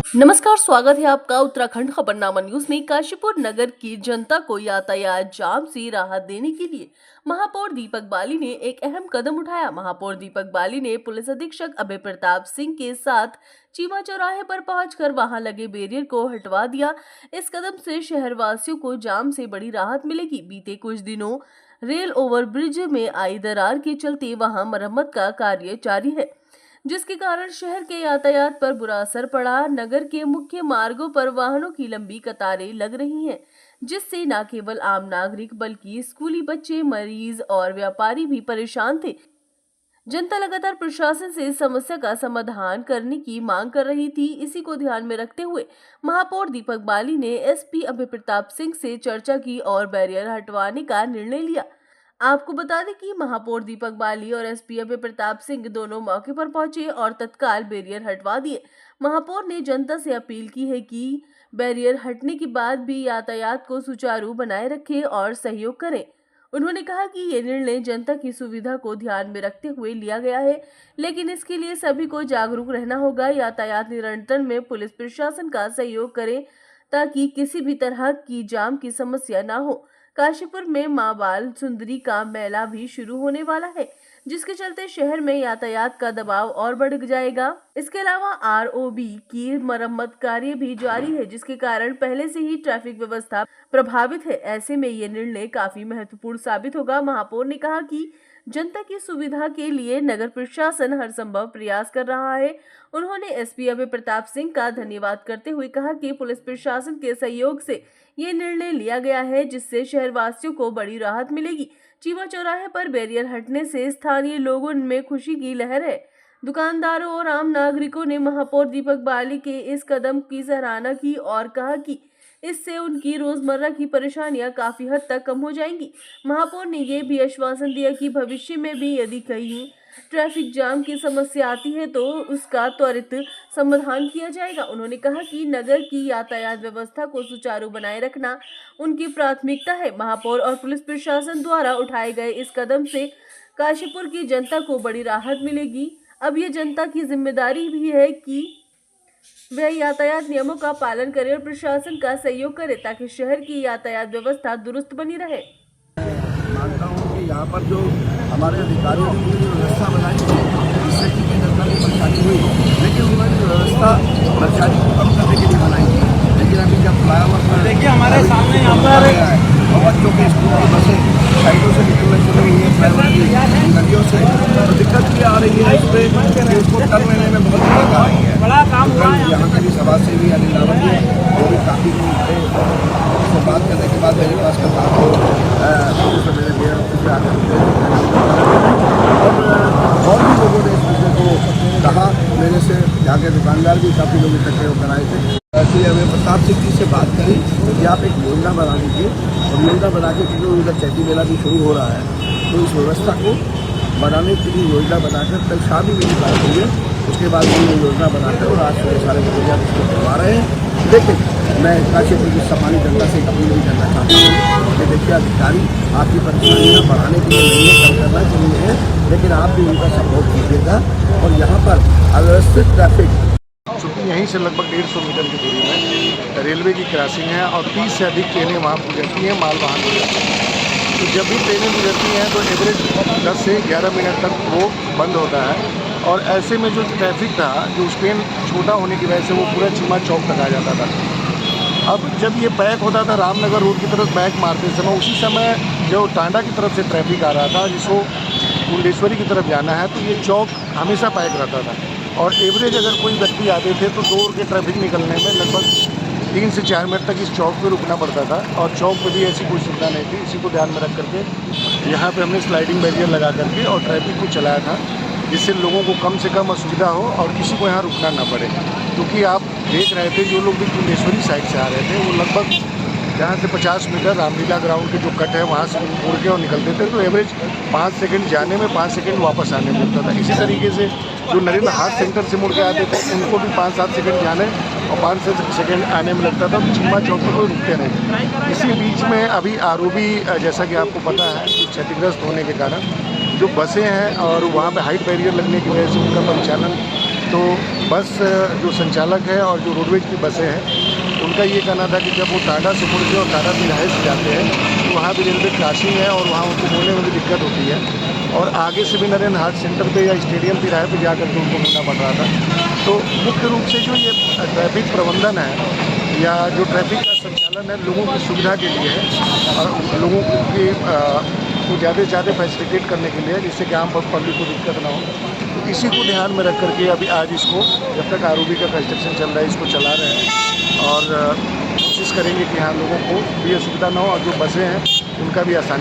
नमस्कार, स्वागत है आपका उत्तराखंड खबरनामा न्यूज में। काशीपुर नगर की जनता को यातायात जाम से राहत देने के लिए महापौर दीपक बाली ने एक अहम कदम उठाया। महापौर दीपक बाली ने पुलिस अधीक्षक अभय प्रताप सिंह के साथ चीमा चौराहे पर पहुंचकर वहां लगे बैरियर को हटवा दिया। इस कदम से शहरवासियों को जाम से बड़ी राहत मिलेगी। बीते कुछ दिनों रेल ओवरब्रिज में आई दरार के चलते वहां मरम्मत का कार्य जारी है, जिसके कारण शहर के यातायात पर बुरा असर पड़ा। नगर के मुख्य मार्गों पर वाहनों की लंबी कतारें लग रही हैं, जिससे न केवल आम नागरिक बल्कि स्कूली बच्चे, मरीज और व्यापारी भी परेशान थे। जनता लगातार प्रशासन से इस समस्या का समाधान करने की मांग कर रही थी। इसी को ध्यान में रखते हुए महापौर दीपक बाली ने एसपी अभय प्रताप सिंह से चर्चा की और बैरियर हटवाने का निर्णय लिया। आपको बता दें कि महापौर दीपक बाली और एसपी अभय प्रताप सिंह दोनों मौके पर पहुंचे और तत्काल बैरियर हटवा दिए। महापौर ने जनता से अपील की है कि बैरियर हटने के बाद भी यातायात को सुचारू बनाए रखें और सहयोग करें। उन्होंने कहा कि ये निर्णय जनता की सुविधा को ध्यान में रखते हुए लिया गया है, लेकिन इसके लिए सभी को जागरूक रहना होगा। यातायात नियंत्रण में पुलिस प्रशासन का सहयोग करें ताकि किसी भी तरह की जाम की समस्या न हो। काशीपुर में मां बाल सुंदरी का मेला भी शुरू होने वाला है, जिसके चलते शहर में यातायात का दबाव और बढ़ जाएगा। इसके अलावा आरओबी की मरम्मत कार्य भी जारी है, जिसके कारण पहले से ही ट्रैफिक व्यवस्था प्रभावित है। ऐसे में ये निर्णय काफी महत्वपूर्ण साबित होगा। महापौर ने कहा कि जनता की सुविधा के लिए नगर प्रशासन हर संभव प्रयास कर रहा है। उन्होंने एसपी अभय प्रताप सिंह का धन्यवाद करते हुए कहा कि पुलिस प्रशासन के सहयोग से ये निर्णय लिया गया है, जिससे शहरवासियों को बड़ी राहत मिलेगी। चीमा चौराहे पर बैरियर हटने से स्थानीय लोगों में खुशी की लहर है। दुकानदारों और आम नागरिकों ने महापौर दीपक बाली के इस कदम की सराहना की और कहा कि इससे उनकी रोजमर्रा की परेशानियां काफी हद तक कम हो जाएंगी। महापौर ने यह भी आश्वासन दिया कि भविष्य में भी यदि कहीं ट्रैफिक जाम की समस्या आती है तो उसका त्वरित समाधान किया जाएगा। उन्होंने कहा कि नगर की यातायात व्यवस्था को सुचारू बनाए रखना उनकी प्राथमिकता है। महापौर और पुलिस प्रशासन द्वारा उठाए गए इस कदम से काशीपुर की जनता को बड़ी राहत मिलेगी। अब ये जनता की जिम्मेदारी भी है कि वह यातायात नियमों का पालन करे और प्रशासन का सहयोग करे ताकि शहर की यातायात व्यवस्था दुरुस्त बनी रहे। मानता हूँ कि यहाँ पर जो हमारे अधिकारियों ने जो व्यवस्था बनाई है, जिससे कि जनता की परेशानी हुई, लेकिन उन्होंने व्यवस्था परेशानी को कम करने के लिए बनाई थी। लेकिन अभी जब फ्लाईओवर पर देखिए हमारे सामने यहाँ पर और बच्चों के स्कूल की बसें साइडों से निकलने शुरू हुई है, फ्लाईओवर की गलियों से, तो दिक्कत भी आ रही है। इस पर उसको टर्न लेने में बहुत दिक्कत आ रही है। बड़ा काम हुआ है। यहाँ के भी सभा से भी अनिल रावत जी वो भी काफ़ी से बात करने के बाद मेरे पास कहा तो मेरे मेयर ऑफिस में आकर और भी लोगों ने इस मुद्दे को कहा। मेरे से यहाँ के दुकानदार भी काफ़ी लोग इकट्ठे होकर आए थे। इसलिए हमें प्रताप सिंह जी से बात करी कि आप एक योजना बना लीजिए और योजना बना के, क्योंकि उधर चैती मेला भी शुरू हो रहा है, तो इस व्यवस्था को बनाने के लिए योजना बनाकर कल शाम ही मेरी बात हुई है। उसके बाद ये योजना बनाकर और आज सारे प्रक्रिया करवा रहे हैं। लेकिन मैं काशीपुर की सामान्य जनता से एक अपील भी करना चाहता हूँ कि देखिए, अधिकारी आपकी परेशानियाँ बढ़ाने के लिए नहीं कम करना चाहिए है, लेकिन आप भी उनका सपोर्ट कीजिएगा। और यहाँ पर अव्यवस्थित ट्रैफिक, चूँकि यहीं से लगभग 150 मीटर की दूरी में रेलवे की क्रॉसिंग है और 30 से अधिक ट्रेनें वहाँ गुजरती हैं, माल वाहन गुजरती हैं। तो जब भी ट्रेनें गुजरती हैं तो एवरेज 10 से 11 मिनट तक वो बंद होता है। और ऐसे में जो ट्रैफिक था, जो स्पेन छोटा होने की वजह से वो पूरा चीमा चौक तक आ जाता था। अब जब ये पैक होता था रामनगर रोड की तरफ बैक मारते समय, उसी समय जो टांडा की तरफ से ट्रैफिक आ रहा था जिसको कुंडेश्वरी की तरफ जाना है, तो ये चौक हमेशा पैक रहता था। और एवरेज अगर कोई व्यक्ति आते थे तो दौड़ के ट्रैफिक निकलने में लगभग 3 से 4 मिनट तक इस चौक पे रुकना पड़ता था। और चौक पे भी ऐसी कोई सुविधा नहीं थी। इसी को ध्यान में रख करके यहाँ पे हमने स्लाइडिंग बैरियर लगा करके और ट्रैफिक को चलाया था, जिससे लोगों को कम से कम असुविधा हो और किसी को यहाँ रुकना ना पड़े। क्योंकि आप देख रहे थे जो लोग भी कुंडेश्वरी साइड से आ रहे थे, वो लगभग यहाँ से 50 मीटर रामलीला ग्राउंड के जो कट है वहाँ से मुड़ के और निकलते थे, तो एवरेज 5 सेकंड जाने में 5 सेकंड वापस आने में लगता था। इसी तरीके से जो नरेंद्र हाट सेंटर से मुड़ के आते थे उनको भी 5-7 सेकंड जाने और 5 सेकंड आने में लगता था। तो चीमा चौक पर कोई रुकते नहीं थे। इसी बीच में अभी आरओबी, जैसा कि आपको पता है, क्षतिग्रस्त होने के कारण जो बसें हैं और वहाँ पे हाइट बैरियर लगने की वजह से उनका परिचालन तो बस जो संचालक है और जो रोडवेज की बसें हैं उनका ये कहना था कि जब वो टाडा से मुड़ के और टाडा तिराहे से जाते हैं तो वहाँ भी रेलवे क्रॉसिंग है और वहाँ उनको मोड़ने में भी दिक्कत होती है और आगे से भी नरेंद्र हाट सेंटर पे या स्टेडियम तिराहे पे जाकर के उनको मोड़ना पड़ रहा था। तो मुख्य रूप से जो ये ट्रैफिक प्रबंधन है या जो ट्रैफिक का संचालन है लोगों की सुविधा के लिए है और लोगों की को ज़्यादा से ज़्यादा फैसिलिटेट करने के लिए जिससे कि आम पब्लिक को दिक्कत ना हो। तो इसी को ध्यान में रख करके अभी आज इसको जब तक आरओबी का कंस्ट्रक्शन चल रहा है इसको चला रहे हैं और कोशिश करेंगे कि यहाँ लोगों को भी ये सुविधा ना हो और जो बसें हैं उनका भी आसानी